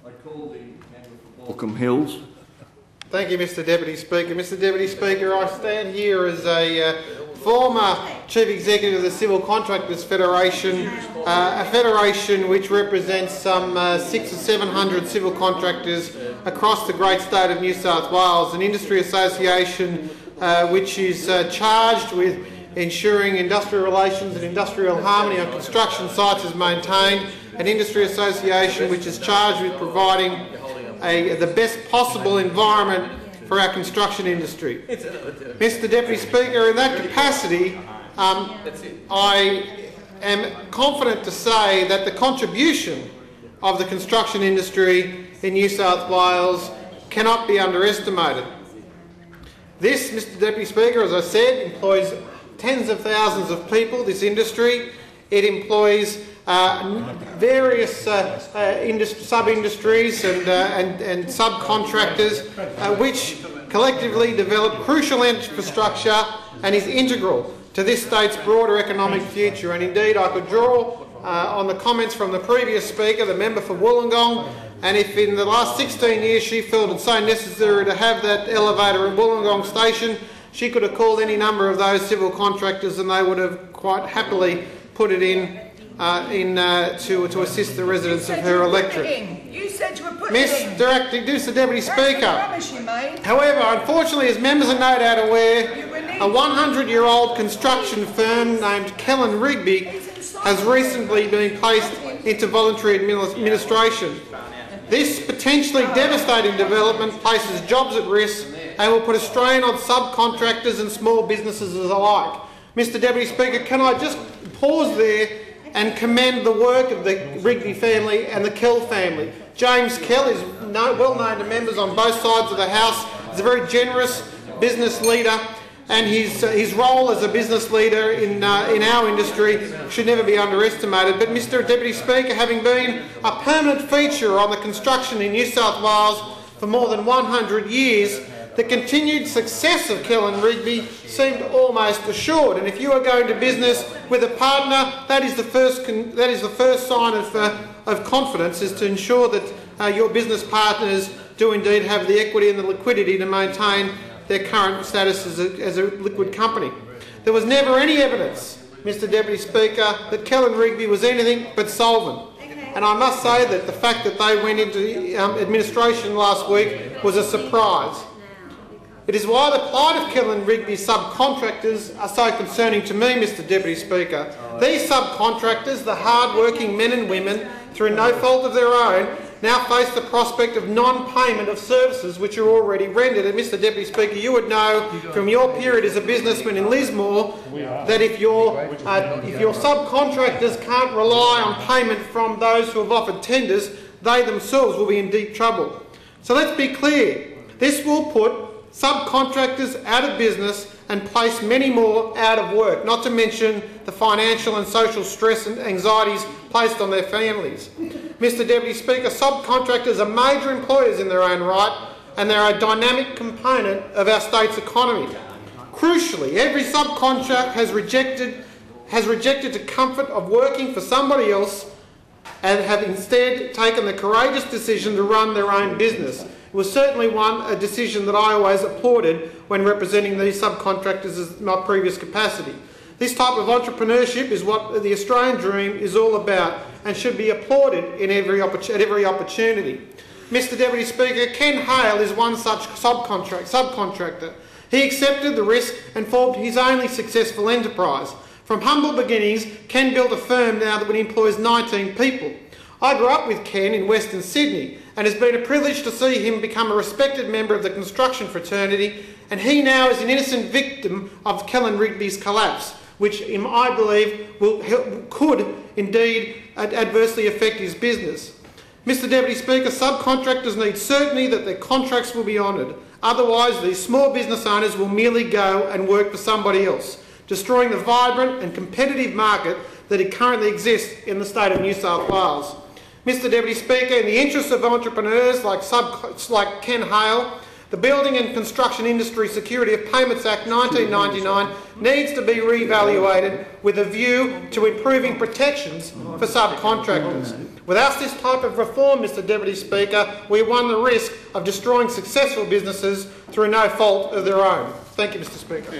I call the member for Baulkham Hills. Thank you, Mr Deputy Speaker. Mr Deputy Speaker, I stand here as a former Chief Executive of the Civil Contractors Federation, a federation which represents some 600 or 700 civil contractors across the great state of New South Wales, an industry association which is charged with ensuring industrial relations and industrial harmony on construction sites is maintained, an industry association which is charged with providing the best possible environment for our construction industry. Mr Deputy Speaker, in that capacity, I am confident to say that the contribution of the construction industry in New South Wales cannot be underestimated. This, Mr Deputy Speaker, as I said, employs tens of thousands of people, this industry. It employs various sub-industries and subcontractors which collectively develop crucial infrastructure and is integral to this state's broader economic future. And indeed, I could draw on the comments from the previous speaker, the member for Wollongong, and if in the last 16 years she felt it so necessary to have that elevator at Wollongong station, she could have called any number of those civil contractors and they would have quite happily put it in to assist the residents of her electorate. You said you were putting it in. Mr Deputy Speaker. That's the rubbish you made. However, unfortunately, as members are no doubt aware, a 100-year-old construction firm named Kellen Rigby has recently been placed into voluntary administration. This potentially devastating development places jobs at risk and will put a strain on subcontractors and small businesses alike. Mr Deputy Speaker, can I just pause there and commend the work of the Rigby family and the Kell family. James Kell is well known to members on both sides of the House. He's a very generous business leader, and his role as a business leader in our industry should never be underestimated. But Mr Deputy Speaker, having been a permanent feature on the construction in New South Wales for more than 100 years, the continued success of Kellen Rigby seemed almost assured. And if you are going to business with a partner, that is the first sign of confidence, is to ensure that your business partners do indeed have the equity and the liquidity to maintain their current status as a liquid company. There was never any evidence, Mr Deputy Speaker, that Kellen Rigby was anything but solvent. And I must say that the fact that they went into administration last week was a surprise. It is why the plight of Kellen Rigby's subcontractors are so concerning to me, Mr Deputy Speaker. These subcontractors, the hard-working men and women, through no fault of their own, now face the prospect of non-payment of services which are already rendered. And Mr Deputy Speaker, you would know from your period as a businessman in Lismore that if your subcontractors can't rely on payment from those who have offered tenders, they themselves will be in deep trouble. So let's be clear. This will put subcontractors out of business and place many more out of work, not to mention the financial and social stress and anxieties placed on their families. Mr Deputy Speaker, subcontractors are major employers in their own right, and they are a dynamic component of our state's economy. Crucially, every subcontract has rejected the comfort of working for somebody else and have instead taken the courageous decision to run their own business. It was certainly a decision that I always applauded when representing these subcontractors in my previous capacity. This type of entrepreneurship is what the Australian dream is all about and should be applauded at every opportunity. Mr Deputy Speaker, Ken Hale is one such subcontractor. He accepted the risk and formed his only successful enterprise. From humble beginnings, Ken built a firm now that employs 19 people. I grew up with Ken in Western Sydney, and it's been a privilege to see him become a respected member of the construction fraternity, and he now is an innocent victim of Kellen Rigby's collapse, which I believe could indeed adversely affect his business. Mr Deputy Speaker, subcontractors need certainty that their contracts will be honoured. Otherwise, these small business owners will merely go and work for somebody else, destroying the vibrant and competitive market that currently exists in the state of New South Wales. Mr Deputy Speaker, in the interests of entrepreneurs like Ken Hale, The Building and Construction Industry Security of Payments Act 1999 needs to be reevaluated with a view to improving protections for subcontractors. Without this type of reform, Mr Deputy Speaker, we run the risk of destroying successful businesses through no fault of their own. Thank you, Mr Speaker.